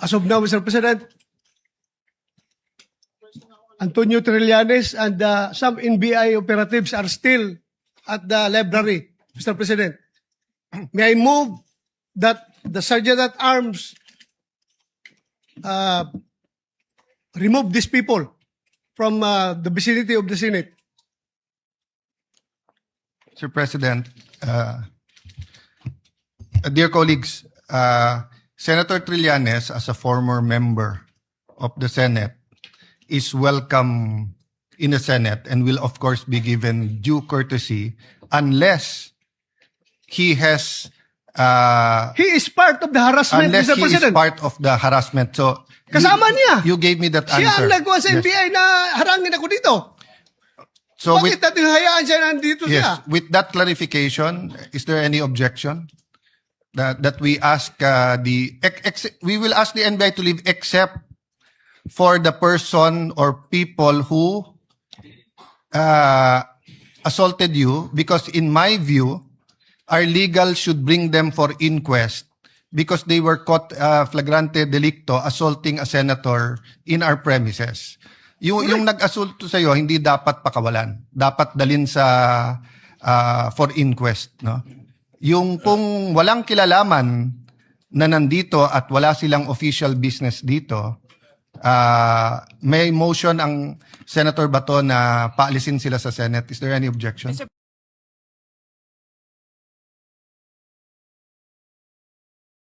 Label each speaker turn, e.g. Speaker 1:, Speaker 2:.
Speaker 1: As of now, Mr. President, Antonio Trillanes and some NBI operatives are still at the library, Mr. President. May I move that the Sergeant at Arms remove these people from the vicinity of the Senate?
Speaker 2: Mr. President, dear colleagues, Senator Trillanes, as a former member of the Senate, is welcome in the Senate and will of course be given due courtesy unless he has
Speaker 1: He is part of the harassment,
Speaker 2: unless
Speaker 1: Mr.
Speaker 2: he
Speaker 1: President.
Speaker 2: is part of the harassment. So
Speaker 1: Kasama niya.
Speaker 2: You gave me that
Speaker 1: Siya
Speaker 2: answer.
Speaker 1: ang nagwa sa
Speaker 2: Yes.
Speaker 1: NBI na harangin ako dito.
Speaker 2: So
Speaker 1: Bakit natin hayaan siya nandito siya?
Speaker 2: yes, with that clarification, is there any objection that we ask we will ask the NBI to leave except for the person or people who assaulted you, because in my view, our legal should bring them for inquest because they were caught flagrante delicto assaulting a senator in our premises. Yung nag-assault sa iyo hindi dapat pakawalan. Dapat dalhin sa for inquest, no? Yung kung walang kilalaman na nandito at wala silang official business dito, may motion ang Senator Bato na paalisin sila sa Senate. Is there any objection?